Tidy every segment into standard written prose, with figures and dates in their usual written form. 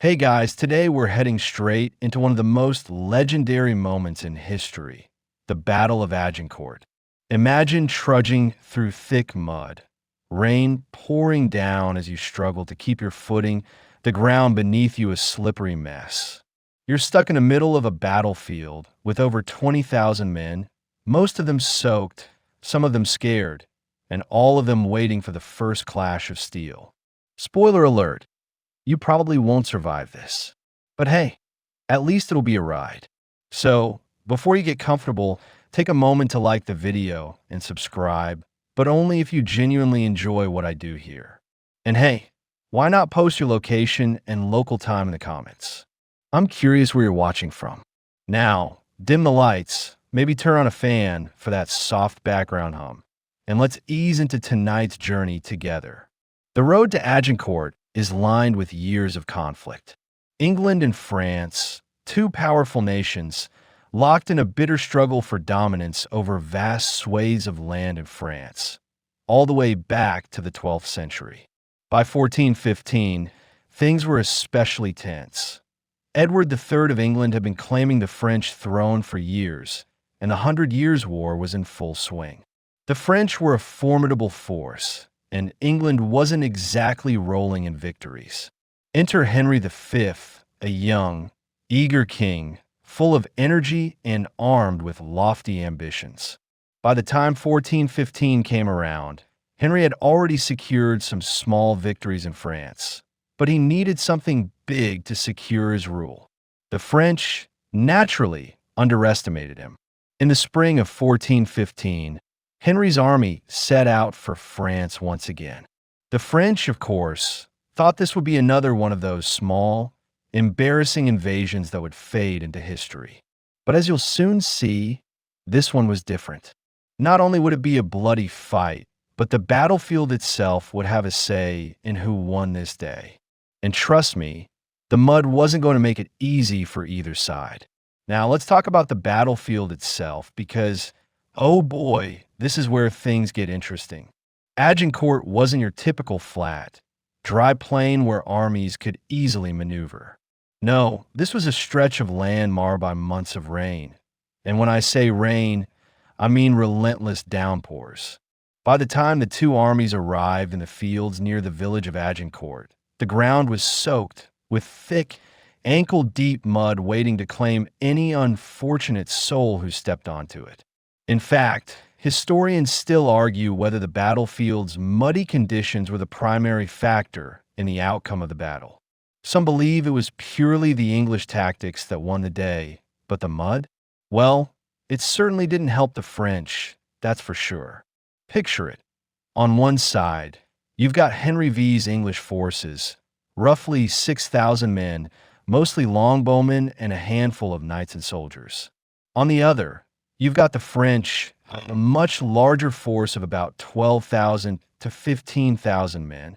Hey guys, today we're heading straight into one of the most legendary moments in history, the Battle of Agincourt. Imagine trudging through thick mud, rain pouring down as you struggle to keep your footing, the ground beneath you a slippery mess. You're stuck in the middle of a battlefield with over 20,000 men, most of them soaked, some of them scared, and all of them waiting for the first clash of steel. Spoiler alert, you probably won't survive this. But hey, at least it'll be a ride. So, before you get comfortable, take a moment to like the video and subscribe, but only if you genuinely enjoy what I do here. And hey, why not post your location and local time in the comments? I'm curious where you're watching from. Now, dim the lights, maybe turn on a fan for that soft background hum, and let's ease into tonight's journey together. The road to Agincourt is lined with years of conflict. England and France, two powerful nations, locked in a bitter struggle for dominance over vast swathes of land in France, all the way back to the 12th century. By 1415, things were especially tense. Edward III of England had been claiming the French throne for years, and the Hundred Years' War was in full swing. The French were a formidable force, and England wasn't exactly rolling in victories. Enter Henry V, a young, eager king, full of energy and armed with lofty ambitions. By the time 1415 came around, Henry had already secured some small victories in France, but he needed something big to secure his rule. The French, naturally, underestimated him. In the spring of 1415, Henry's army set out for France once again. The French, of course, thought this would be another one of those small, embarrassing invasions that would fade into history. But as you'll soon see, this one was different. Not only would it be a bloody fight, but the battlefield itself would have a say in who won this day. And trust me, the mud wasn't going to make it easy for either side. Now let's talk about the battlefield itself because, oh boy, this is where things get interesting. Agincourt wasn't your typical flat, dry plain where armies could easily maneuver. No, this was a stretch of land marred by months of rain. And when I say rain, I mean relentless downpours. By the time the two armies arrived in the fields near the village of Agincourt, the ground was soaked with thick, ankle-deep mud waiting to claim any unfortunate soul who stepped onto it. In fact, historians still argue whether the battlefield's muddy conditions were the primary factor in the outcome of the battle. Some believe it was purely the English tactics that won the day, but the mud? Well, it certainly didn't help the French, that's for sure. Picture it. On one side, you've got Henry V's English forces, roughly 6,000 men, mostly longbowmen and a handful of knights and soldiers. On the other, you've got the French, a much larger force of about 12,000 to 15,000 men,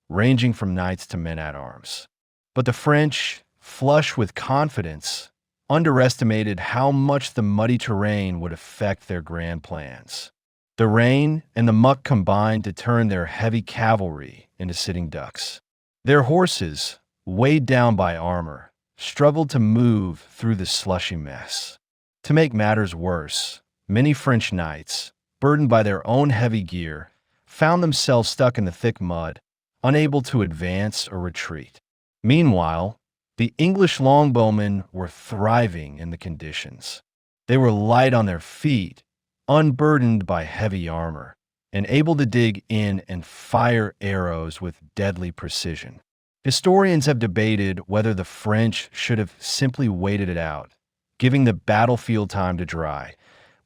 ranging from knights to men-at-arms. But the French, flush with confidence, underestimated how much the muddy terrain would affect their grand plans. The rain and the muck combined to turn their heavy cavalry into sitting ducks. Their horses, weighed down by armor, struggled to move through the slushy mess. To make matters worse, many French knights, burdened by their own heavy gear, found themselves stuck in the thick mud, unable to advance or retreat. Meanwhile, the English longbowmen were thriving in the conditions. They were light on their feet, unburdened by heavy armor, and able to dig in and fire arrows with deadly precision. Historians have debated whether the French should have simply waited it out, giving the battlefield time to dry,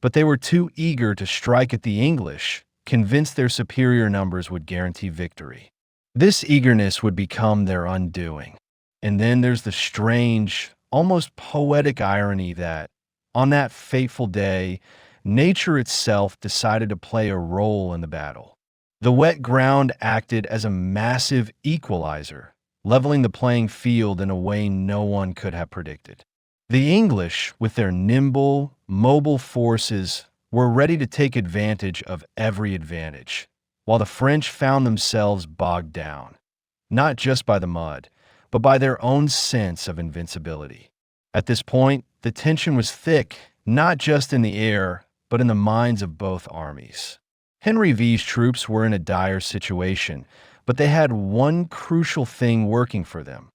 but they were too eager to strike at the English, convinced their superior numbers would guarantee victory. This eagerness would become their undoing. And then there's the strange, almost poetic irony that, on that fateful day, nature itself decided to play a role in the battle. The wet ground acted as a massive equalizer, leveling the playing field in a way no one could have predicted. The English, with their nimble, mobile forces, were ready to take advantage of every advantage, while the French found themselves bogged down, not just by the mud, but by their own sense of invincibility. At this point, the tension was thick, not just in the air, but in the minds of both armies. Henry V's troops were in a dire situation, but they had one crucial thing working for them: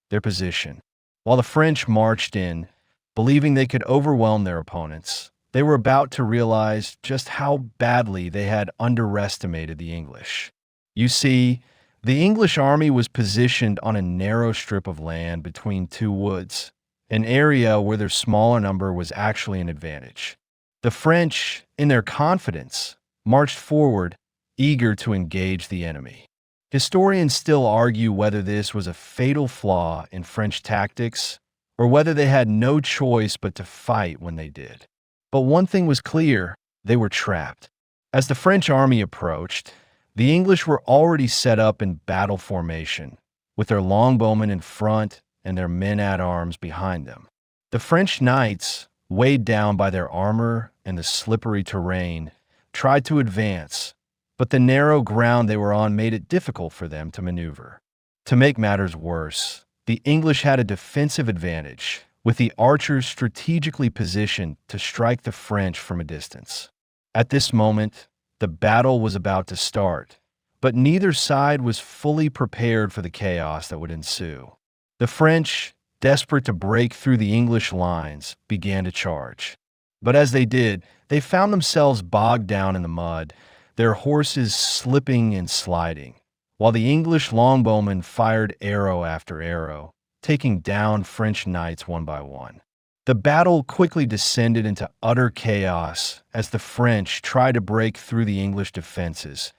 their position. While the French marched in, believing they could overwhelm their opponents, they were about to realize just how badly they had underestimated the English. You see, the English army was positioned on a narrow strip of land between two woods, an area where their smaller number was actually an advantage. The French, in their confidence, marched forward, eager to engage the enemy. Historians still argue whether this was a fatal flaw in French tactics or whether they had no choice but to fight when they did. But one thing was clear: they were trapped. As the French army approached, the English were already set up in battle formation, with their longbowmen in front and their men-at-arms behind them. The French knights, weighed down by their armor and the slippery terrain, tried to advance, but the narrow ground they were on made it difficult for them to maneuver. To make matters worse, the English had a defensive advantage, with the archers strategically positioned to strike the French from a distance. At this moment, the battle was about to start, but neither side was fully prepared for the chaos that would ensue. The French, desperate to break through the English lines, began to charge. But as they did, they found themselves bogged down in the mud, their horses slipping and sliding, while the English longbowmen fired arrow after arrow, taking down French knights one by one. The battle quickly descended into utter chaos as the French tried to break through the English defenses,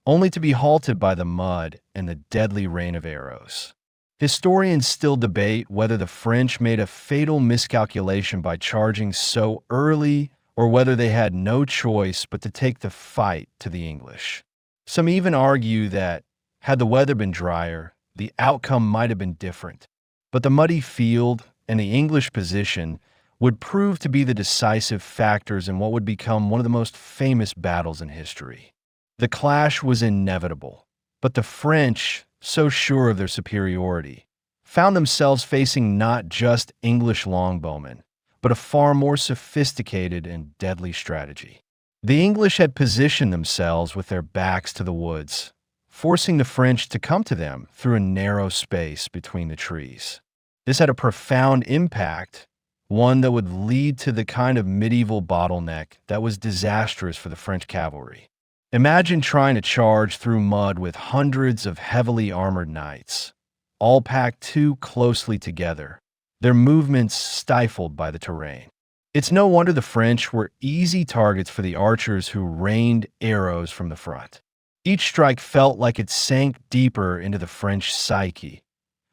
only to be halted by the mud and the deadly rain of arrows. Historians still debate whether the French made a fatal miscalculation by charging so early or whether they had no choice but to take the fight to the English. Some even argue that, had the weather been drier, the outcome might have been different. But the muddy field and the English position would prove to be the decisive factors in what would become one of the most famous battles in history. The clash was inevitable, but the French, so sure of their superiority, found themselves facing not just English longbowmen, but a far more sophisticated and deadly strategy. The English had positioned themselves with their backs to the woods, forcing the French to come to them through a narrow space between the trees. This had a profound impact, one that would lead to the kind of medieval bottleneck that was disastrous for the French cavalry. Imagine trying to charge through mud with hundreds of heavily armored knights, all packed too closely together, their movements stifled by the terrain. It's no wonder the French were easy targets for the archers who rained arrows from the front. Each strike felt like it sank deeper into the French psyche.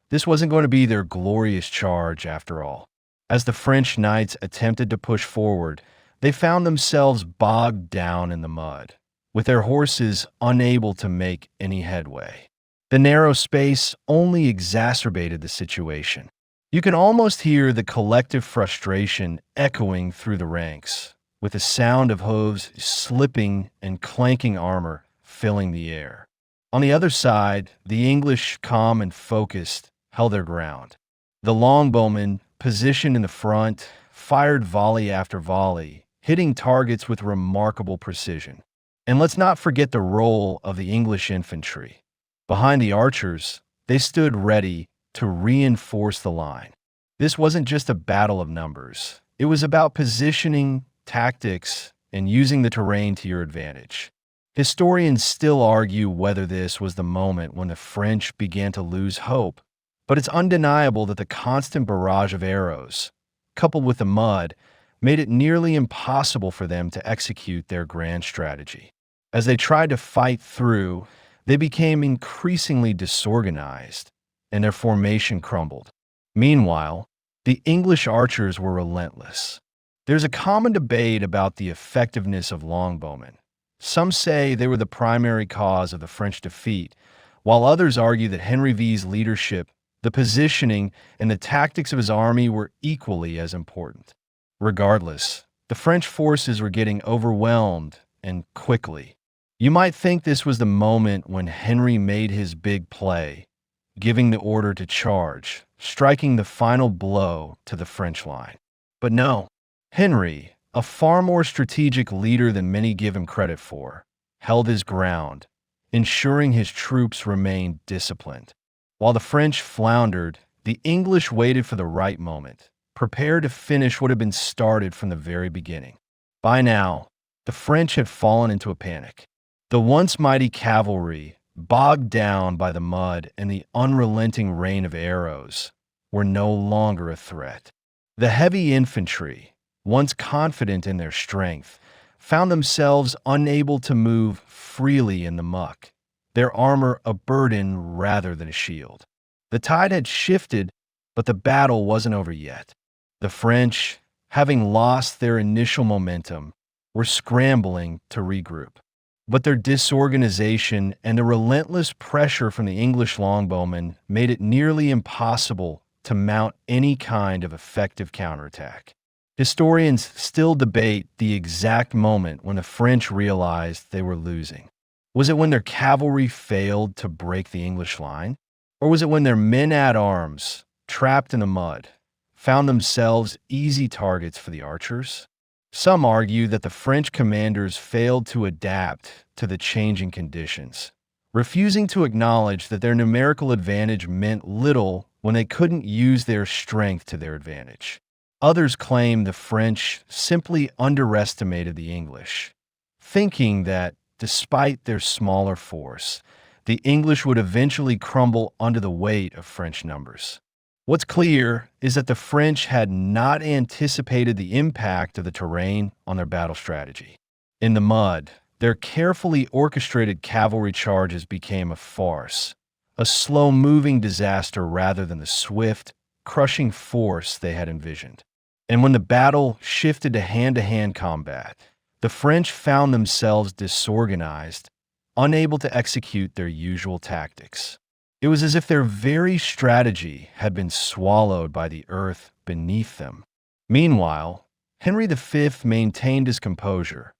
This wasn't going to be their glorious charge after all. As the French knights attempted to push forward, they found themselves bogged down in the mud, with their horses unable to make any headway. The narrow space only exacerbated the situation. You can almost hear the collective frustration echoing through the ranks, with the sound of hooves slipping and clanking armor filling the air. On the other side, the English, calm and focused, held their ground. The longbowmen, positioned in the front, fired volley after volley, hitting targets with remarkable precision. And let's not forget the role of the English infantry. Behind the archers, they stood ready to reinforce the line. This wasn't just a battle of numbers. It was about positioning, tactics, and using the terrain to your advantage. Historians still argue whether this was the moment when the French began to lose hope, but it's undeniable that the constant barrage of arrows, coupled with the mud, made it nearly impossible for them to execute their grand strategy. As they tried to fight through, they became increasingly disorganized, and their formation crumbled. Meanwhile, the English archers were relentless. There's a common debate about the effectiveness of longbowmen. Some say they were the primary cause of the French defeat, while others argue that Henry V's leadership, the positioning, and the tactics of his army were equally as important. Regardless, the French forces were getting overwhelmed, and quickly. You might think this was the moment when Henry made his big play, giving the order to charge, striking the final blow to the French line. But no, Henry, a far more strategic leader than many give him credit for, held his ground, ensuring his troops remained disciplined. While the French floundered, the English waited for the right moment, prepared to finish what had been started from the very beginning. By now, the French had fallen into a panic. The once mighty cavalry, bogged down by the mud and the unrelenting rain of arrows, were no longer a threat. The heavy infantry, once confident in their strength, found themselves unable to move freely in the muck, their armor a burden rather than a shield. The tide had shifted, but the battle wasn't over yet. The French, having lost their initial momentum, were scrambling to regroup. But their disorganization and the relentless pressure from the English longbowmen made it nearly impossible to mount any kind of effective counterattack. Historians still debate the exact moment when the French realized they were losing. Was it when their cavalry failed to break the English line? Or was it when their men-at-arms, trapped in the mud, found themselves easy targets for the archers? Some argue that the French commanders failed to adapt to the changing conditions, refusing to acknowledge that their numerical advantage meant little when they couldn't use their strength to their advantage. Others claim the French simply underestimated the English, thinking that, despite their smaller force, the English would eventually crumble under the weight of French numbers. What's clear is that the French had not anticipated the impact of the terrain on their battle strategy. In the mud, their carefully orchestrated cavalry charges became a farce, a slow-moving disaster rather than the swift, crushing force they had envisioned. And when the battle shifted to hand-to-hand combat, the French found themselves disorganized, unable to execute their usual tactics. It was as if their very strategy had been swallowed by the earth beneath them. Meanwhile, Henry V maintained his composure,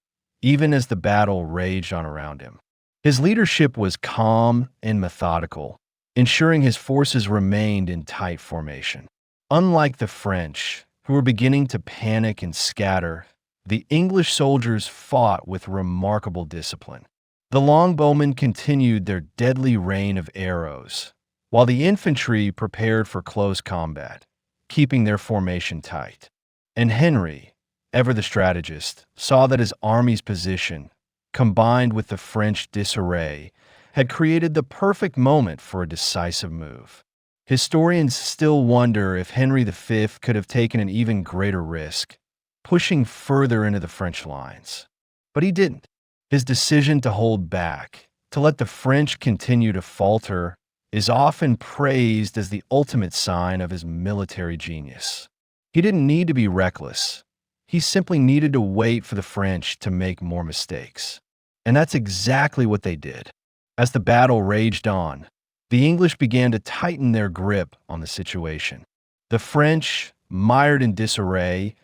even as the battle raged on around him. His leadership was calm and methodical, ensuring his forces remained in tight formation. Unlike the French, who were beginning to panic and scatter, the English soldiers fought with remarkable discipline. The longbowmen continued their deadly rain of arrows, while the infantry prepared for close combat, keeping their formation tight. And Henry, ever the strategist, saw that his army's position, combined with the French disarray, had created the perfect moment for a decisive move. Historians still wonder if Henry V could have taken an even greater risk, pushing further into the French lines. But he didn't. His decision to hold back, to let the French continue to falter, is often praised as the ultimate sign of his military genius. He didn't need to be reckless. He simply needed to wait for the French to make more mistakes. And that's exactly what they did. As the battle raged on, the English began to tighten their grip on the situation. The French, mired in disarray,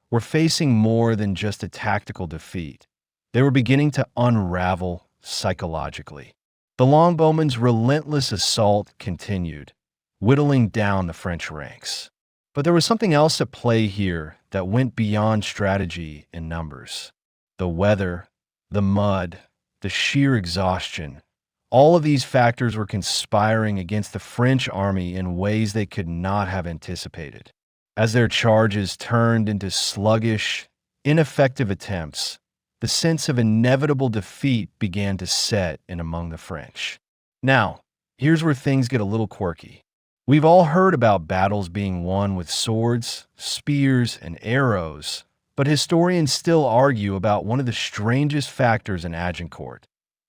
were facing more than just a tactical defeat. They were beginning to unravel psychologically. The longbowmen's relentless assault continued, whittling down the French ranks. But there was something else at play here that went beyond strategy and numbers. The weather, the mud, the sheer exhaustion. All of these factors were conspiring against the French army in ways they could not have anticipated. As their charges turned into sluggish, ineffective attempts, the sense of inevitable defeat began to set in among the French. Now, here's where things get a little quirky. We've all heard about battles being won with swords, spears, and arrows, but historians still argue about one of the strangest factors in Agincourt,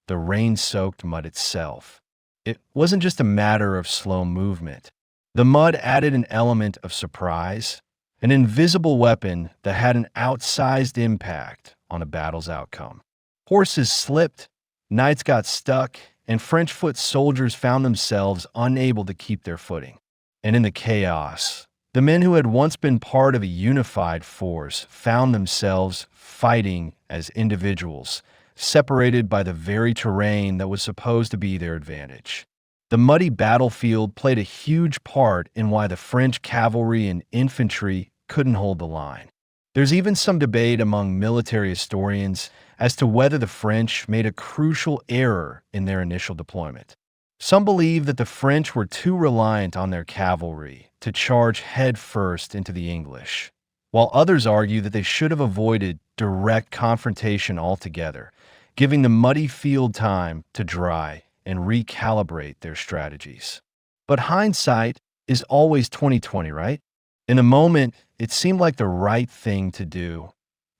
the rain-soaked mud itself. It wasn't just a matter of slow movement. The mud added an element of surprise, an invisible weapon that had an outsized impact on a battle's outcome. Horses slipped, knights got stuck, and French foot soldiers found themselves unable to keep their footing. And in the chaos, the men who had once been part of a unified force found themselves fighting as individuals, separated by the very terrain that was supposed to be their advantage. The muddy battlefield played a huge part in why the French cavalry and infantry couldn't hold the line. There's even some debate among military historians as to whether the French made a crucial error in their initial deployment. Some believe that the French were too reliant on their cavalry to charge headfirst into the English, while others argue that they should have avoided direct confrontation altogether, giving the muddy field time to dry and recalibrate their strategies. But hindsight is always 20/20, right? In the moment, it seemed like the right thing to do,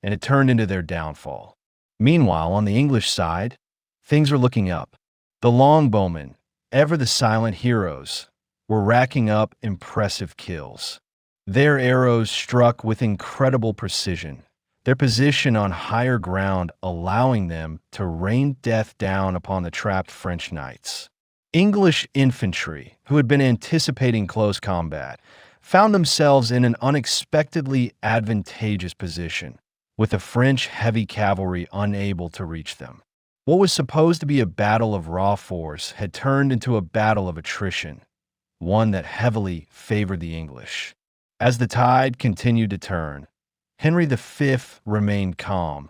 and it turned into their downfall. Meanwhile, on the English side, things were looking up. The longbowmen, ever the silent heroes, were racking up impressive kills. Their arrows struck with incredible precision, their position on higher ground allowing them to rain death down upon the trapped French knights. English infantry, who had been anticipating close combat, found themselves in an unexpectedly advantageous position, with the French heavy cavalry unable to reach them. What was supposed to be a battle of raw force had turned into a battle of attrition, one that heavily favored the English. As the tide continued to turn, Henry V remained calm,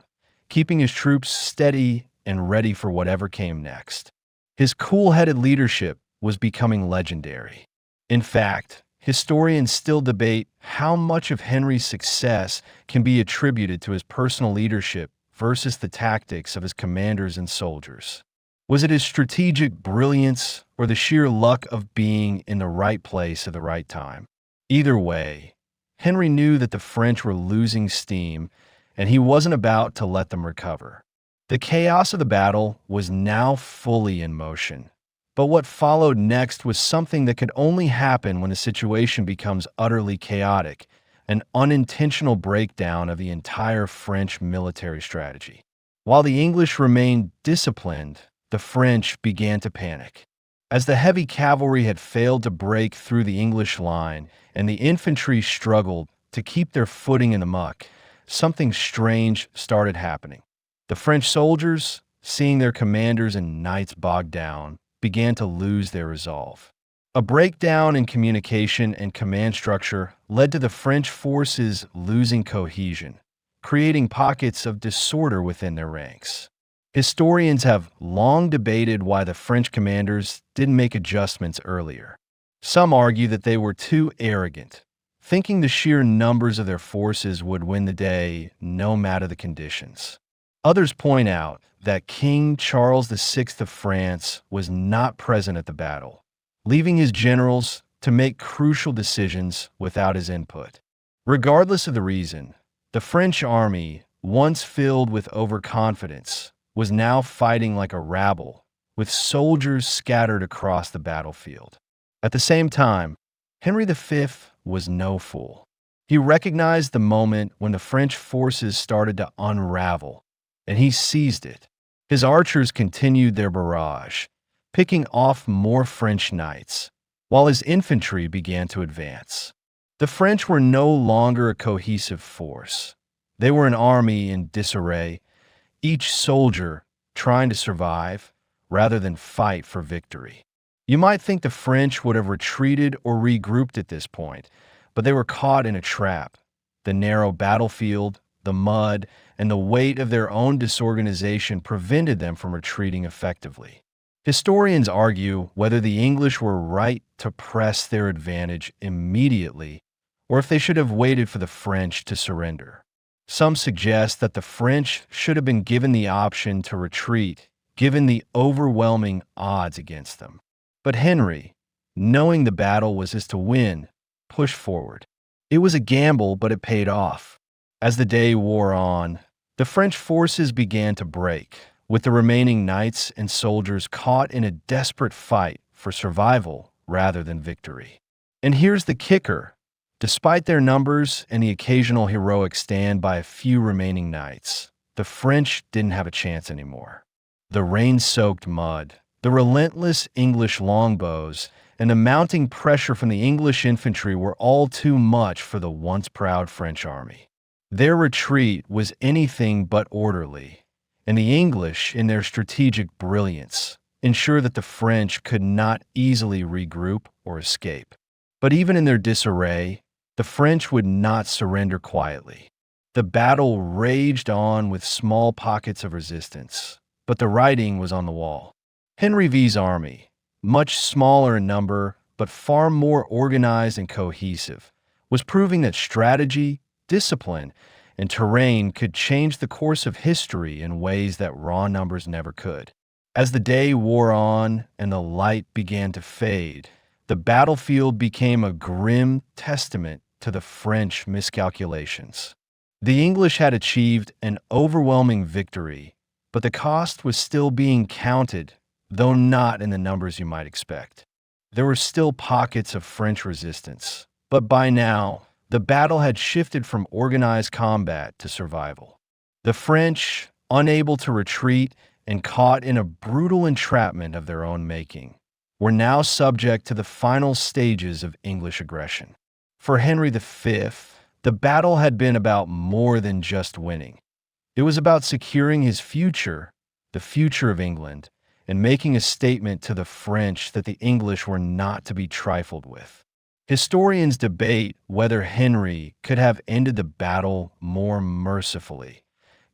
keeping his troops steady and ready for whatever came next. His cool-headed leadership was becoming legendary. In fact, historians still debate how much of Henry's success can be attributed to his personal leadership versus the tactics of his commanders and soldiers. Was it his strategic brilliance or the sheer luck of being in the right place at the right time? Either way, Henry knew that the French were losing steam, and he wasn't about to let them recover. The chaos of the battle was now fully in motion. But what followed next was something that could only happen when the situation becomes utterly chaotic, an unintentional breakdown of the entire French military strategy. While the English remained disciplined, the French began to panic. As the heavy cavalry had failed to break through the English line and the infantry struggled to keep their footing in the muck, something strange started happening. The French soldiers, seeing their commanders and knights bogged down, began to lose their resolve. A breakdown in communication and command structure led to the French forces losing cohesion, creating pockets of disorder within their ranks. Historians have long debated why the French commanders didn't make adjustments earlier. Some argue that they were too arrogant, thinking the sheer numbers of their forces would win the day no matter the conditions. Others point out that King Charles VI of France was not present at the battle, leaving his generals to make crucial decisions without his input. Regardless of the reason, the French army, once filled with overconfidence, was now fighting like a rabble, with soldiers scattered across the battlefield. At the same time, Henry V was no fool. He recognized the moment when the French forces started to unravel, and he seized it. His archers continued their barrage, picking off more French knights, while his infantry began to advance. The French were no longer a cohesive force. They were an army in disarray, each soldier trying to survive rather than fight for victory. You might think the French would have retreated or regrouped at this point, but they were caught in a trap. The narrow battlefield, the mud, and the weight of their own disorganization prevented them from retreating effectively. Historians argue whether the English were right to press their advantage immediately or if they should have waited for the French to surrender. Some suggest that the French should have been given the option to retreat, given the overwhelming odds against them. But Henry, knowing the battle was his to win, pushed forward. It was a gamble, but it paid off. As the day wore on, the French forces began to break, with the remaining knights and soldiers caught in a desperate fight for survival rather than victory. And here's the kicker. Despite their numbers and the occasional heroic stand by a few remaining knights, the French didn't have a chance anymore. The rain-soaked mud, the relentless English longbows, and the mounting pressure from the English infantry were all too much for the once proud French army. Their retreat was anything but orderly, and the English, in their strategic brilliance, ensure that the French could not easily regroup or escape. But even in their disarray, the French would not surrender quietly. The battle raged on with small pockets of resistance, but the writing was on the wall. Henry V's army, much smaller in number but far more organized and cohesive, was proving that strategy, discipline, and terrain could change the course of history in ways that raw numbers never could. As the day wore on and the light began to fade, the battlefield became a grim testament to the French miscalculations. The English had achieved an overwhelming victory, but the cost was still being counted, though not in the numbers you might expect. There were still pockets of French resistance, but by now, the battle had shifted from organized combat to survival. The French, unable to retreat and caught in a brutal entrapment of their own making, were now subject to the final stages of English aggression. For Henry V, the battle had been about more than just winning. It was about securing his future, the future of England, and making a statement to the French that the English were not to be trifled with. Historians debate whether Henry could have ended the battle more mercifully.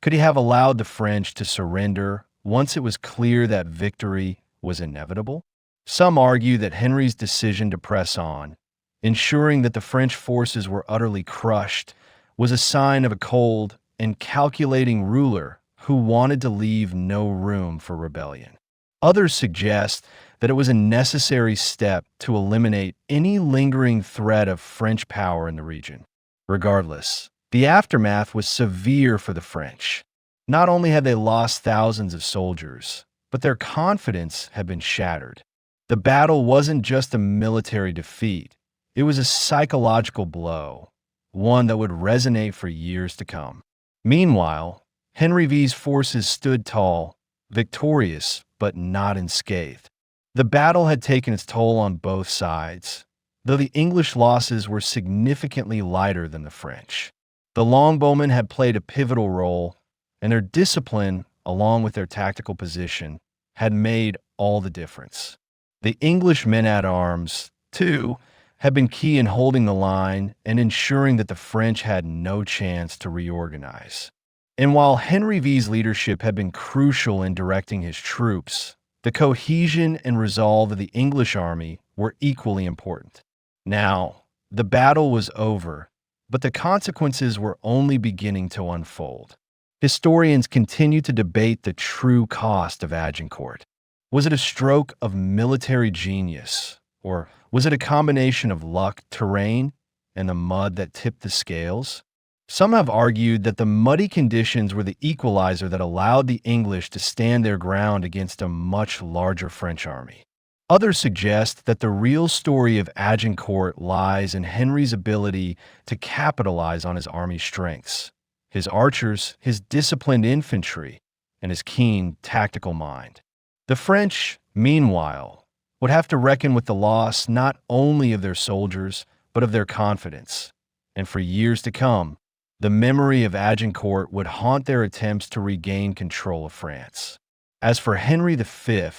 Could he have allowed the French to surrender once it was clear that victory was inevitable? Some argue that Henry's decision to press on, ensuring that the French forces were utterly crushed, was a sign of a cold and calculating ruler who wanted to leave no room for rebellion. Others suggest that it was a necessary step to eliminate any lingering threat of French power in the region. Regardless, the aftermath was severe for the French. Not only had they lost thousands of soldiers, but their confidence had been shattered. The battle wasn't just a military defeat, it was a psychological blow, one that would resonate for years to come. Meanwhile, Henry V's forces stood tall, victorious but not unscathed. The battle had taken its toll on both sides, though the English losses were significantly lighter than the French. The longbowmen had played a pivotal role, and their discipline, along with their tactical position, had made all the difference. The English men-at-arms, too, had been key in holding the line and ensuring that the French had no chance to reorganize. And while Henry V's leadership had been crucial in directing his troops, the cohesion and resolve of the English army were equally important. Now, the battle was over, but the consequences were only beginning to unfold. Historians continue to debate the true cost of Agincourt. Was it a stroke of military genius, or was it a combination of luck, terrain, and the mud that tipped the scales? Some have argued that the muddy conditions were the equalizer that allowed the English to stand their ground against a much larger French army. Others suggest that the real story of Agincourt lies in Henry's ability to capitalize on his army's strengths, his archers, his disciplined infantry, and his keen tactical mind. The French, meanwhile, would have to reckon with the loss not only of their soldiers, but of their confidence. And for years to come, the memory of Agincourt would haunt their attempts to regain control of France. As for Henry V,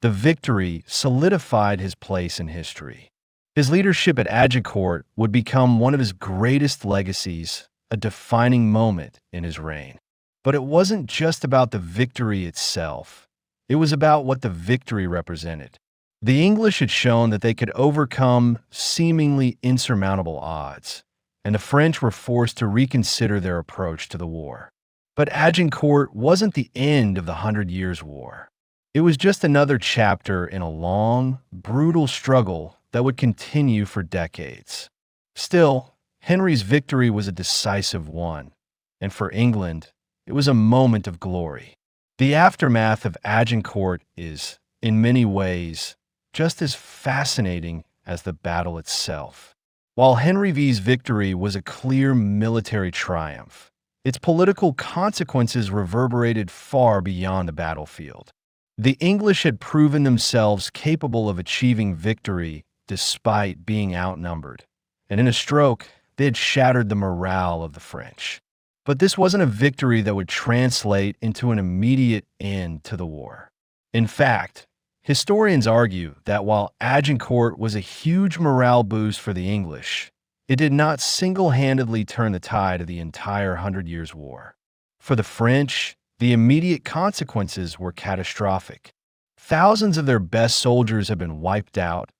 the victory solidified his place in history. His leadership at Agincourt would become one of his greatest legacies, a defining moment in his reign. But it wasn't just about the victory itself. It was about what the victory represented. The English had shown that they could overcome seemingly insurmountable odds, and the French were forced to reconsider their approach to the war. But Agincourt wasn't the end of the 100 Years' War. It was just another chapter in a long, brutal struggle that would continue for decades. Still, Henry's victory was a decisive one, and for England, it was a moment of glory. The aftermath of Agincourt is, in many ways, just as fascinating as the battle itself. While Henry V's victory was a clear military triumph, its political consequences reverberated far beyond the battlefield. The English had proven themselves capable of achieving victory despite being outnumbered, and in a stroke, they had shattered the morale of the French. But this wasn't a victory that would translate into an immediate end to the war. In fact, Historians argue that while Agincourt was a huge morale boost for the English, it did not single-handedly turn the tide of the entire Hundred Years' War. For the French, the immediate consequences were catastrophic. Thousands of their best soldiers had been wiped out,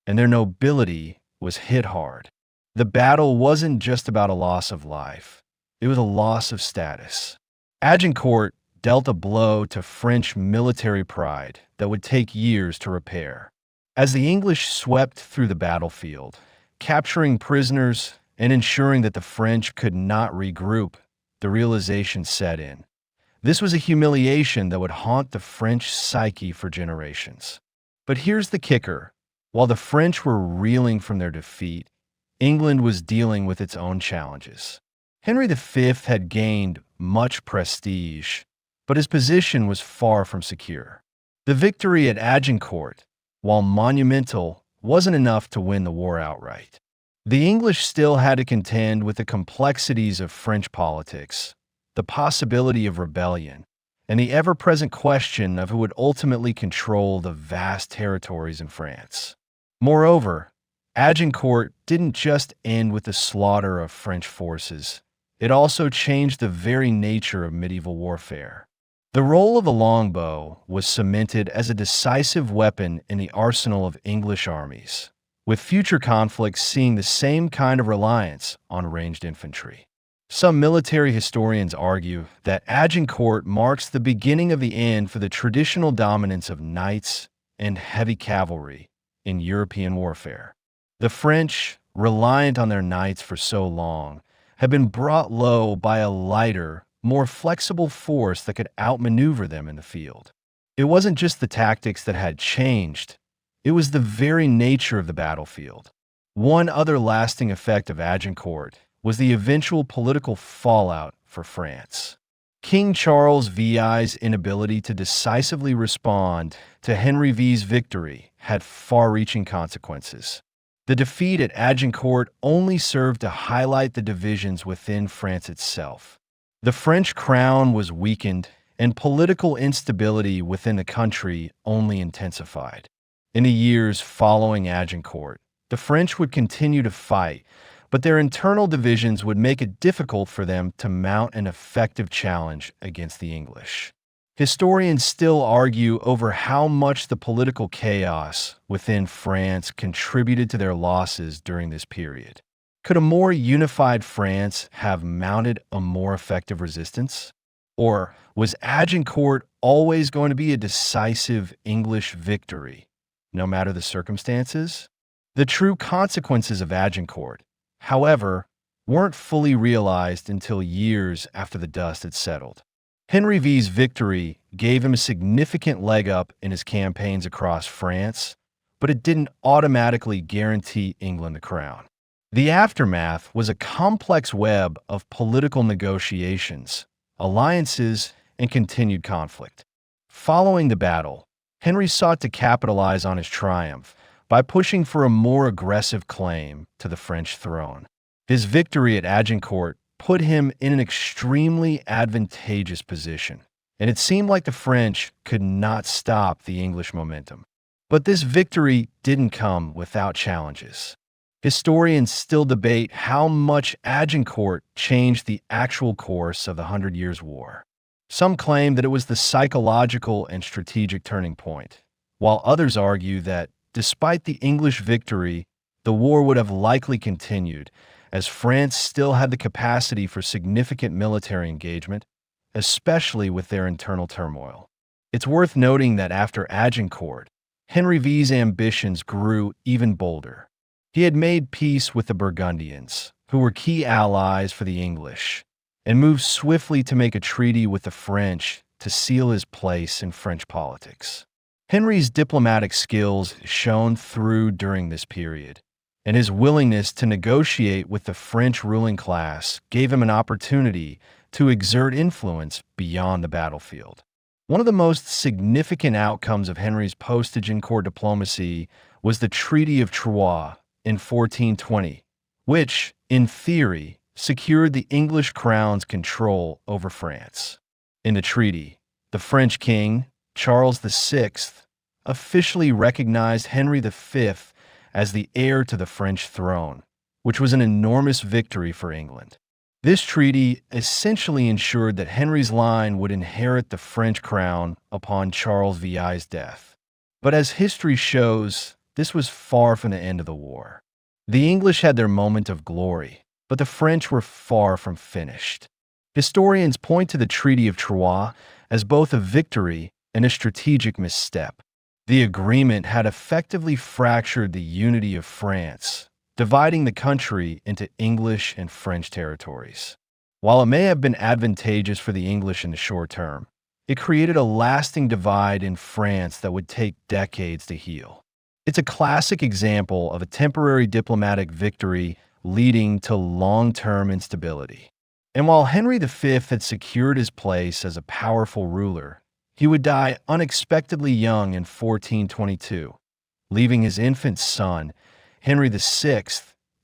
and their nobility was hit hard. The battle wasn't just about a loss of life, it was a loss of status. Agincourt dealt a blow to French military pride that would take years to repair. As the English swept through the battlefield, capturing prisoners and ensuring that the French could not regroup, the realization set in. This was a humiliation that would haunt the French psyche for generations. But here's the kicker. While the French were reeling from their defeat, England was dealing with its own challenges. Henry V had gained much prestige, but his position was far from secure. The victory at Agincourt, while monumental, wasn't enough to win the war outright. The English still had to contend with the complexities of French politics, the possibility of rebellion, and the ever-present question of who would ultimately control the vast territories in France. Moreover, Agincourt didn't just end with the slaughter of French forces. It also changed the very nature of medieval warfare. The role of the longbow was cemented as a decisive weapon in the arsenal of English armies, with future conflicts seeing the same kind of reliance on ranged infantry. Some military historians argue that Agincourt marks the beginning of the end for the traditional dominance of knights and heavy cavalry in European warfare. The French, reliant on their knights for so long, had been brought low by a lighter, more flexible force that could outmaneuver them in the field. It wasn't just the tactics that had changed, it was the very nature of the battlefield. One other lasting effect of Agincourt was the eventual political fallout for France. King Charles VI's inability to decisively respond to Henry V's victory had far-reaching consequences. The defeat at Agincourt only served to highlight the divisions within France itself. The French crown was weakened, and political instability within the country only intensified. In the years following Agincourt, the French would continue to fight, but their internal divisions would make it difficult for them to mount an effective challenge against the English. Historians still argue over how much the political chaos within France contributed to their losses during this period. Could a more unified France have mounted a more effective resistance? Or was Agincourt always going to be a decisive English victory, no matter the circumstances? The true consequences of Agincourt, however, weren't fully realized until years after the dust had settled. Henry V's victory gave him a significant leg up in his campaigns across France, but it didn't automatically guarantee England the crown. The aftermath was a complex web of political negotiations, alliances, and continued conflict. Following the battle, Henry sought to capitalize on his triumph by pushing for a more aggressive claim to the French throne. His victory at Agincourt put him in an extremely advantageous position, and it seemed like the French could not stop the English momentum. But this victory didn't come without challenges. Historians still debate how much Agincourt changed the actual course of the Hundred Years' War. Some claim that it was the psychological and strategic turning point, while others argue that, despite the English victory, the war would have likely continued, as France still had the capacity for significant military engagement, especially with their internal turmoil. It's worth noting that after Agincourt, Henry V's ambitions grew even bolder. He had made peace with the Burgundians, who were key allies for the English, and moved swiftly to make a treaty with the French to seal his place in French politics. Henry's diplomatic skills shone through during this period, and his willingness to negotiate with the French ruling class gave him an opportunity to exert influence beyond the battlefield. One of the most significant outcomes of Henry's post-Agincourt diplomacy was the Treaty of Troyes in 1420, which, in theory, secured the English crown's control over France. In the treaty, the French king, Charles VI, officially recognized Henry V as the heir to the French throne, which was an enormous victory for England. This treaty essentially ensured that Henry's line would inherit the French crown upon Charles VI's death. But as history shows, this was far from the end of the war. The English had their moment of glory, but the French were far from finished. Historians point to the Treaty of Troyes as both a victory and a strategic misstep. The agreement had effectively fractured the unity of France, dividing the country into English and French territories. While it may have been advantageous for the English in the short term, it created a lasting divide in France that would take decades to heal. It's a classic example of a temporary diplomatic victory leading to long-term instability. And while Henry V had secured his place as a powerful ruler, he would die unexpectedly young in 1422, leaving his infant son, Henry VI,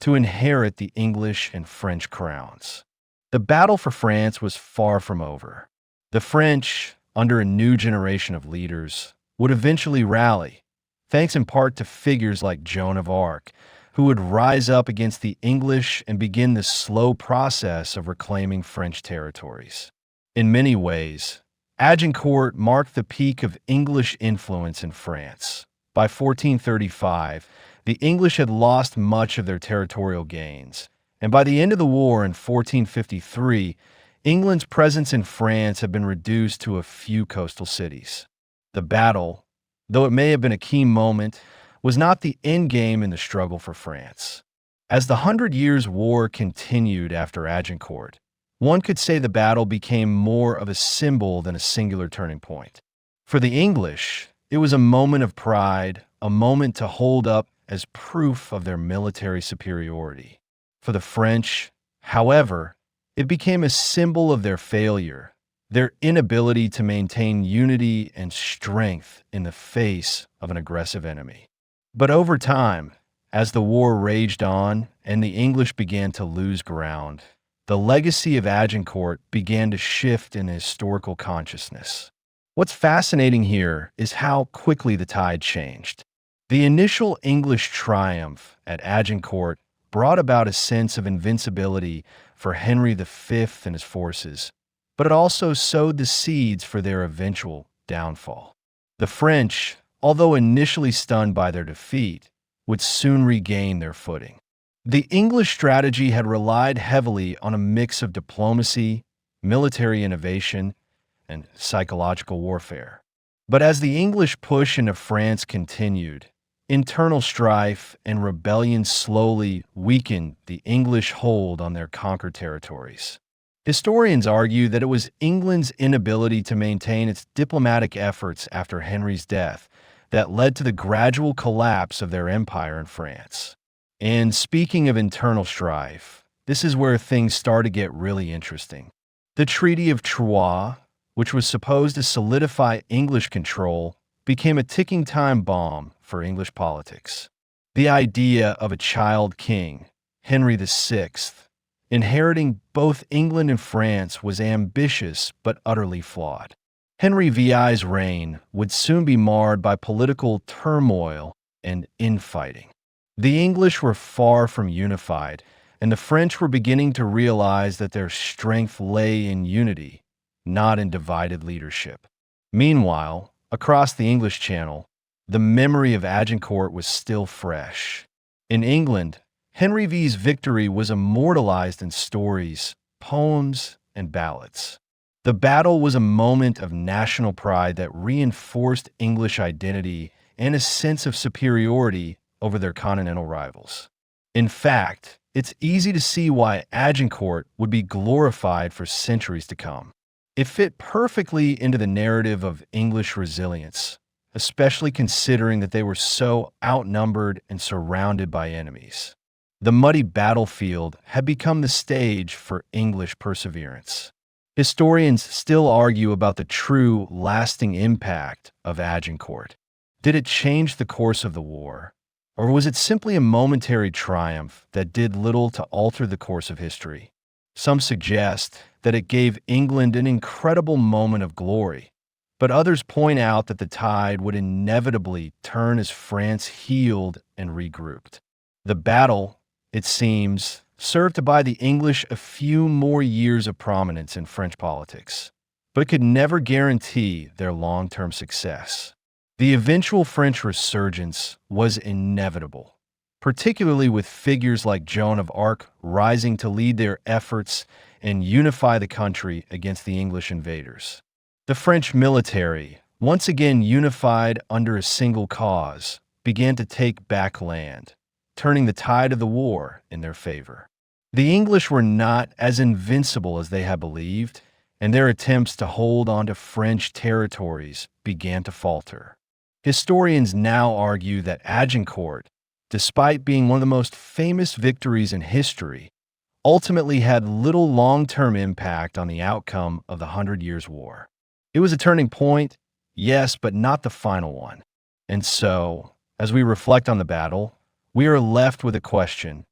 to inherit the English and French crowns. The battle for France was far from over. The French, under a new generation of leaders, would eventually rally, thanks in part to figures like Joan of Arc, who would rise up against the English and begin the slow process of reclaiming French territories. In many ways, Agincourt marked the peak of English influence in France. By 1435, the English had lost much of their territorial gains, and by the end of the war in 1453, England's presence in France had been reduced to a few coastal cities. The battle, though it may have been a key moment, was not the endgame in the struggle for France. As the Hundred Years' War continued after Agincourt, one could say the battle became more of a symbol than a singular turning point. For the English, it was a moment of pride, a moment to hold up as proof of their military superiority. For the French, however, it became a symbol of their failure, their inability to maintain unity and strength in the face of an aggressive enemy. But over time, as the war raged on and the English began to lose ground, the legacy of Agincourt began to shift in historical consciousness. What's fascinating here is how quickly the tide changed. The initial English triumph at Agincourt brought about a sense of invincibility for Henry V and his forces, but it also sowed the seeds for their eventual downfall. The French, although initially stunned by their defeat, would soon regain their footing. The English strategy had relied heavily on a mix of diplomacy, military innovation, and psychological warfare. But as the English push into France continued, internal strife and rebellion slowly weakened the English hold on their conquered territories. Historians argue that it was England's inability to maintain its diplomatic efforts after Henry's death that led to the gradual collapse of their empire in France. And speaking of internal strife, this is where things start to get really interesting. The Treaty of Troyes, which was supposed to solidify English control, became a ticking time bomb for English politics. The idea of a child king, Henry VI, inheriting both England and France was ambitious but utterly flawed. Henry VI's reign would soon be marred by political turmoil and infighting. The English were far from unified, and the French were beginning to realize that their strength lay in unity, not in divided leadership. Meanwhile, across the English Channel, the memory of Agincourt was still fresh. In England, Henry V's victory was immortalized in stories, poems, and ballads. The battle was a moment of national pride that reinforced English identity and a sense of superiority over their continental rivals. In fact, it's easy to see why Agincourt would be glorified for centuries to come. It fit perfectly into the narrative of English resilience, especially considering that they were so outnumbered and surrounded by enemies. The muddy battlefield had become the stage for English perseverance. Historians still argue about the true, lasting impact of Agincourt. Did it change the course of the war? Or was it simply a momentary triumph that did little to alter the course of history? Some suggest that it gave England an incredible moment of glory, but others point out that the tide would inevitably turn as France healed and regrouped. The battle, it seems, served to buy the English a few more years of prominence in French politics, but it could never guarantee their long-term success. The eventual French resurgence was inevitable, particularly with figures like Joan of Arc rising to lead their efforts and unify the country against the English invaders. The French military, once again unified under a single cause, began to take back land, turning the tide of the war in their favor. The English were not as invincible as they had believed, and their attempts to hold onto French territories began to falter. Historians now argue that Agincourt, despite being one of the most famous victories in history, ultimately had little long-term impact on the outcome of the Hundred Years' War. It was a turning point, yes, but not the final one. And so, as we reflect on the battle, we are left with a question: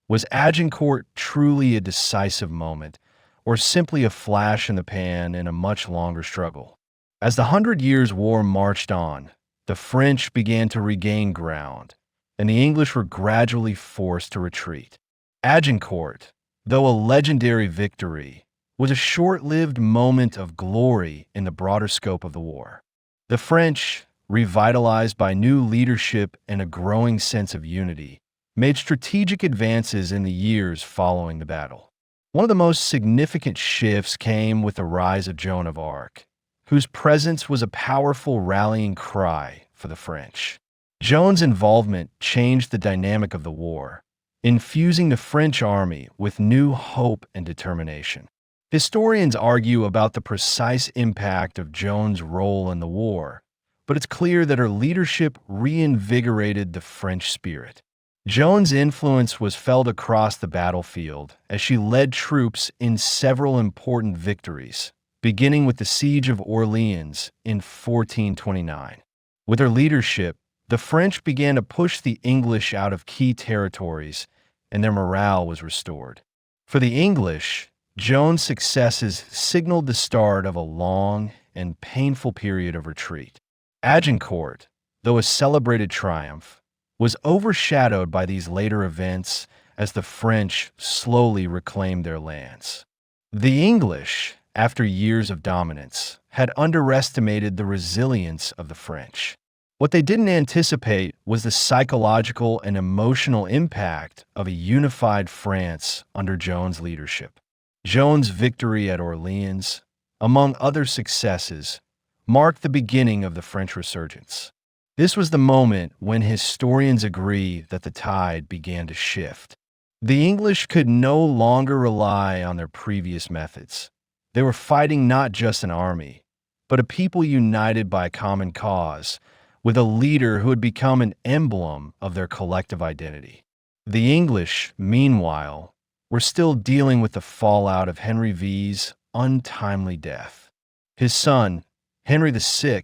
was Agincourt truly a decisive moment, or simply a flash in the pan in a much longer struggle? As the Hundred Years' War marched on, the French began to regain ground, and the English were gradually forced to retreat. Agincourt, though a legendary victory, was a short-lived moment of glory in the broader scope of the war. The French, revitalized by new leadership and a growing sense of unity, made strategic advances in the years following the battle. One of the most significant shifts came with the rise of Joan of Arc, whose presence was a powerful rallying cry for the French. Joan's involvement changed the dynamic of the war, infusing the French army with new hope and determination. Historians argue about the precise impact of Joan's role in the war, but it's clear that her leadership reinvigorated the French spirit. Joan's influence was felt across the battlefield as she led troops in several important victories, beginning with the Siege of Orleans in 1429. With her leadership, the French began to push the English out of key territories, and their morale was restored. For the English, Joan's successes signaled the start of a long and painful period of retreat. Agincourt, though a celebrated triumph, was overshadowed by these later events as the French slowly reclaimed their lands. The English, after years of dominance, had underestimated the resilience of the French. What they didn't anticipate was the psychological and emotional impact of a unified France under Joan's leadership. Joan's victory at Orleans, among other successes, marked the beginning of the French resurgence. This was the moment when historians agree that the tide began to shift. The English could no longer rely on their previous methods. They were fighting not just an army, but a people united by a common cause, with a leader who had become an emblem of their collective identity. The English, meanwhile, were still dealing with the fallout of Henry V's untimely death. His son, Henry VI,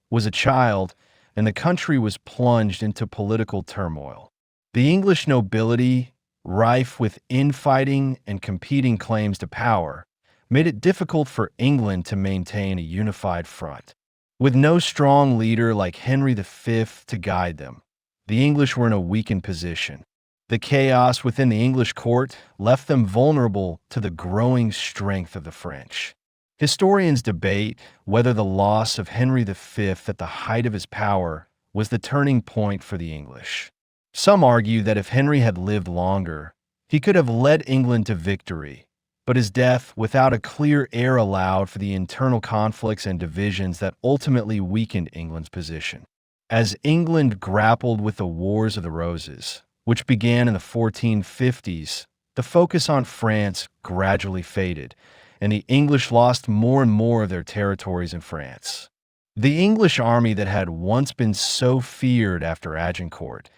was a child, and the country was plunged into political turmoil. The English nobility, rife with infighting and competing claims to power, made it difficult for England to maintain a unified front. With no strong leader like Henry V to guide them, the English were in a weakened position. The chaos within the English court left them vulnerable to the growing strength of the French. Historians debate whether the loss of Henry V at the height of his power was the turning point for the English. Some argue that if Henry had lived longer, he could have led England to victory, but his death without a clear heir allowed for the internal conflicts and divisions that ultimately weakened England's position. As England grappled with the Wars of the Roses, which began in the 1450s, the focus on France gradually faded, and the English lost more and more of their territories in France. The English army that had once been so feared after Agincourt,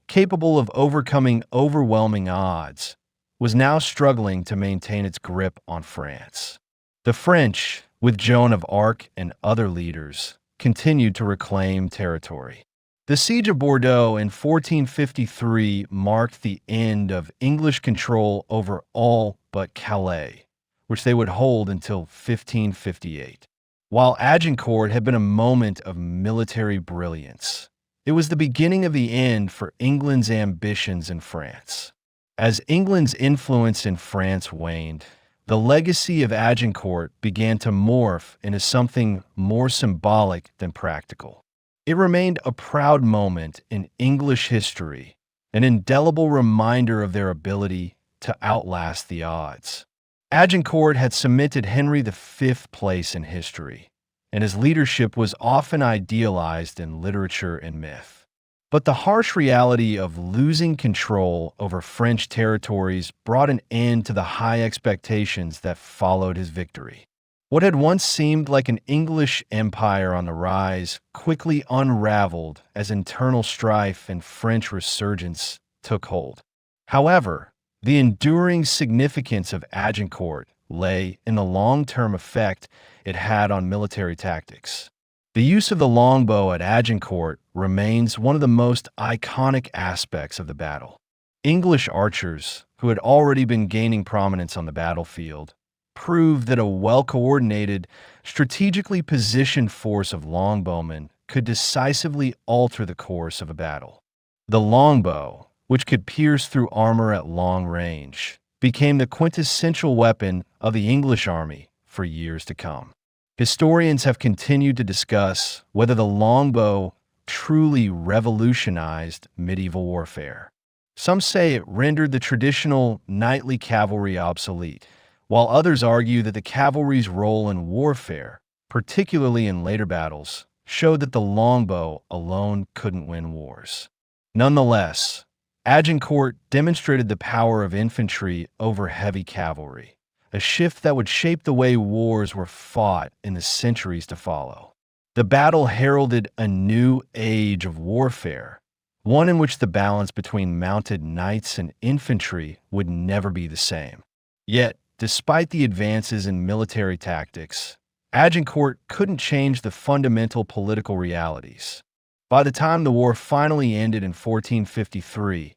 capable of overcoming overwhelming odds, was now struggling to maintain its grip on France. The French, with Joan of Arc and other leaders, continued to reclaim territory. The Siege of Bordeaux in 1453 marked the end of English control over all but Calais, which they would hold until 1558. while Agincourt had been a moment of military brilliance. It was the beginning of the end for England's ambitions in France. As England's influence in France waned, the legacy of Agincourt began to morph into something more symbolic than practical. It remained a proud moment in English history, an indelible reminder of their ability to outlast the odds. Agincourt had cemented Henry V's place in history, and his leadership was often idealized in literature and myth. But the harsh reality of losing control over French territories brought an end to the high expectations that followed his victory. What had once seemed like an English empire on the rise quickly unraveled as internal strife and French resurgence took hold. However, the enduring significance of Agincourt lay in the long-term effect it had on military tactics. The use of the longbow at Agincourt remains one of the most iconic aspects of the battle. English archers, who had already been gaining prominence on the battlefield, proved that a well-coordinated, strategically positioned force of longbowmen could decisively alter the course of a battle. The longbow, which could pierce through armor at long range, became the quintessential weapon of the English army for years to come. Historians have continued to discuss whether the longbow truly revolutionized medieval warfare. Some say it rendered the traditional knightly cavalry obsolete, while others argue that the cavalry's role in warfare, particularly in later battles, showed that the longbow alone couldn't win wars. Nonetheless, Agincourt demonstrated the power of infantry over heavy cavalry, a shift that would shape the way wars were fought in the centuries to follow. The battle heralded a new age of warfare, one in which the balance between mounted knights and infantry would never be the same. Yet, despite the advances in military tactics, Agincourt couldn't change the fundamental political realities. By the time the war finally ended in 1453,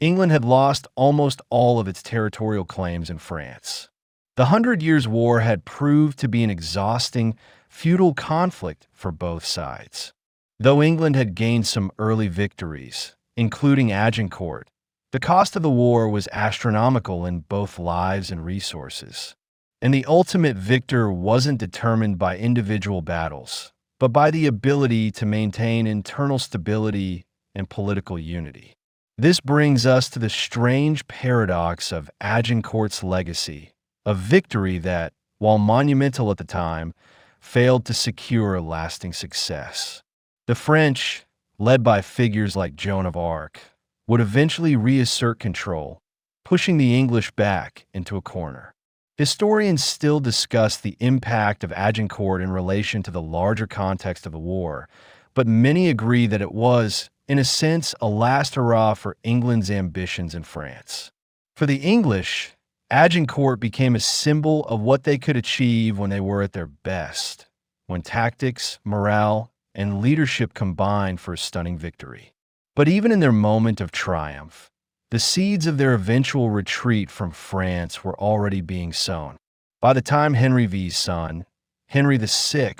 England had lost almost all of its territorial claims in France. The Hundred Years' War had proved to be an exhausting, feudal conflict for both sides. Though England had gained some early victories, including Agincourt, the cost of the war was astronomical in both lives and resources. And the ultimate victor wasn't determined by individual battles, but by the ability to maintain internal stability and political unity. This brings us to the strange paradox of Agincourt's legacy, a victory that, while monumental at the time, failed to secure lasting success. The French, led by figures like Joan of Arc, would eventually reassert control, pushing the English back into a corner. Historians still discuss the impact of Agincourt in relation to the larger context of the war, but many agree that it was, in a sense, a last hurrah for England's ambitions in France. For the English, Agincourt became a symbol of what they could achieve when they were at their best, when tactics, morale, and leadership combined for a stunning victory. But even in their moment of triumph, the seeds of their eventual retreat from France were already being sown. By the time Henry V's son, Henry VI,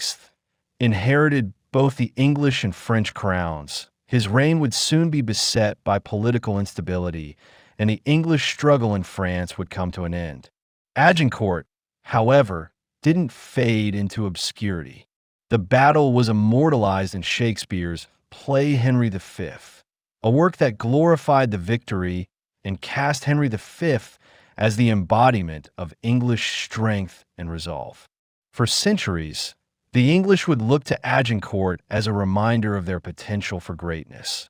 inherited both the English and French crowns, his reign would soon be beset by political instability, and the English struggle in France would come to an end. Agincourt, however, didn't fade into obscurity. The battle was immortalized in Shakespeare's play Henry V, a work that glorified the victory and cast Henry V as the embodiment of English strength and resolve. For centuries, the English would look to Agincourt as a reminder of their potential for greatness,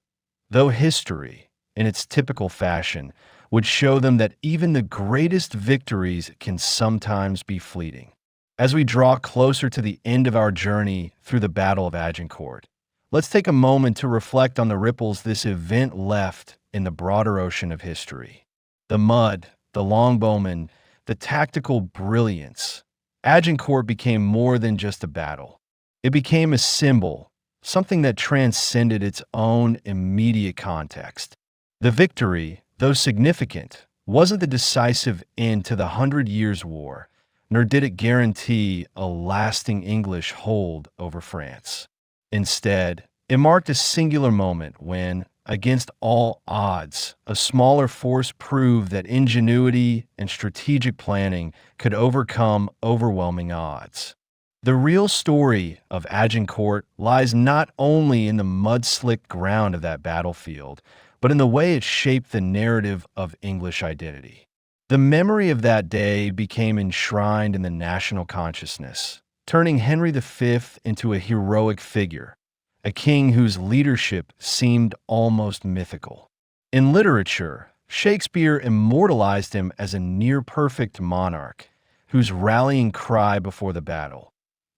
though history, in its typical fashion, would show them that even the greatest victories can sometimes be fleeting. As we draw closer to the end of our journey through the Battle of Agincourt, let's take a moment to reflect on the ripples this event left in the broader ocean of history. The mud, the longbowmen, the tactical brilliance. Agincourt became more than just a battle. It became a symbol, something that transcended its own immediate context. The victory, though significant, wasn't the decisive end to the 100 Years' War, nor did it guarantee a lasting English hold over France. Instead, it marked a singular moment when, against all odds, a smaller force proved that ingenuity and strategic planning could overcome overwhelming odds. The real story of Agincourt lies not only in the mud-slick ground of that battlefield, but in the way it shaped the narrative of English identity. The memory of that day became enshrined in the national consciousness, turning Henry V into a heroic figure, a king whose leadership seemed almost mythical. In literature, Shakespeare immortalized him as a near-perfect monarch whose rallying cry before the battle,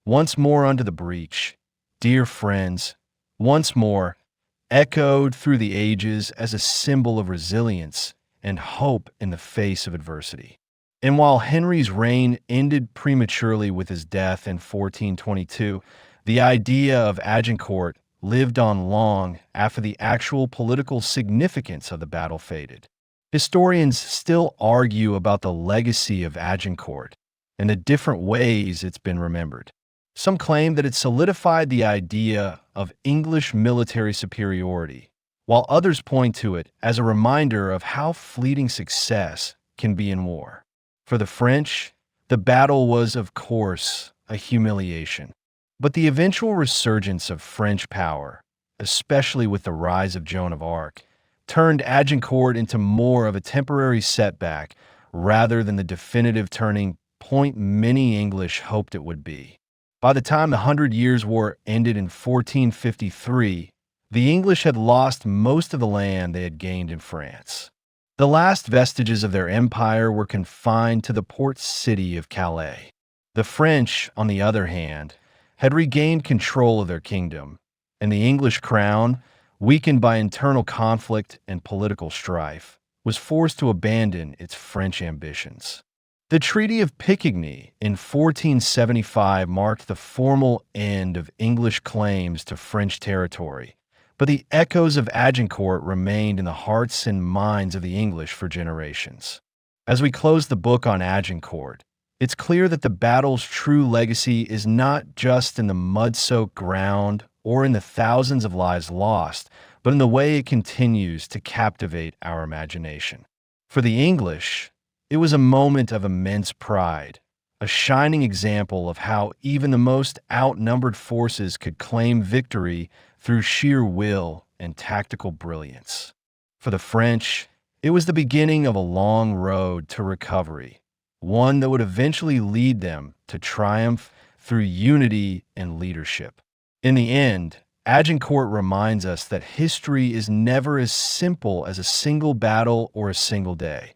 "Once more unto the breach, dear friends," once more, echoed through the ages as a symbol of resilience and hope in the face of adversity. And while Henry's reign ended prematurely with his death in 1422, the idea of Agincourt lived on long after the actual political significance of the battle faded. Historians still argue about the legacy of Agincourt and the different ways it's been remembered. Some claim that it solidified the idea of English military superiority, while others point to it as a reminder of how fleeting success can be in war. For the French, the battle was, of course, a humiliation. But the eventual resurgence of French power, especially with the rise of Joan of Arc, turned Agincourt into more of a temporary setback rather than the definitive turning point many English hoped it would be. By the time the Hundred Years' War ended in 1453, the English had lost most of the land they had gained in France. The last vestiges of their empire were confined to the port city of Calais. The French, on the other hand, had regained control of their kingdom, and the English crown, weakened by internal conflict and political strife, was forced to abandon its French ambitions. The Treaty of Picquigny in 1475 marked the formal end of English claims to French territory, but the echoes of Agincourt remained in the hearts and minds of the English for generations. As we close the book on Agincourt, it's clear that the battle's true legacy is not just in the mud-soaked ground or in the thousands of lives lost, but in the way it continues to captivate our imagination. For the English, it was a moment of immense pride, a shining example of how even the most outnumbered forces could claim victory through sheer will and tactical brilliance. For the French, it was the beginning of a long road to recovery, one that would eventually lead them to triumph through unity and leadership. In the end, Agincourt reminds us that history is never as simple as a single battle or a single day.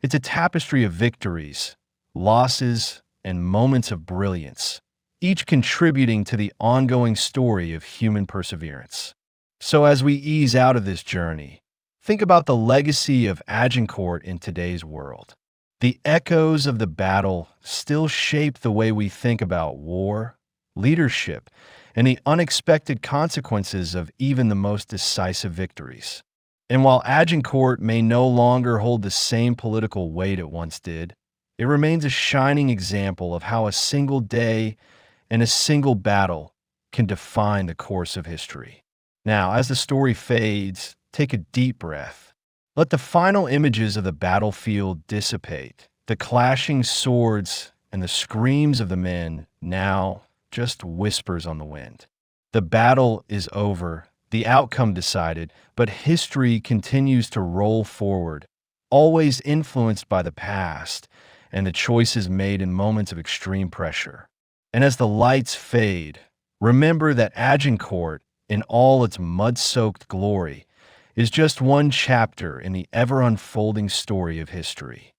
It's a tapestry of victories, losses, and moments of brilliance, each contributing to the ongoing story of human perseverance. So as we ease out of this journey, think about the legacy of Agincourt in today's world. The echoes of the battle still shape the way we think about war, leadership, and the unexpected consequences of even the most decisive victories. And while Agincourt may no longer hold the same political weight it once did, it remains a shining example of how a single day and a single battle can define the course of history. Now, as the story fades, take a deep breath. Let the final images of the battlefield dissipate, the clashing swords and the screams of the men now just whispers on the wind. The battle is over, the outcome decided, but history continues to roll forward, always influenced by the past and the choices made in moments of extreme pressure. And as the lights fade, remember that Agincourt, in all its mud-soaked glory, is just one chapter in the ever-unfolding story of history.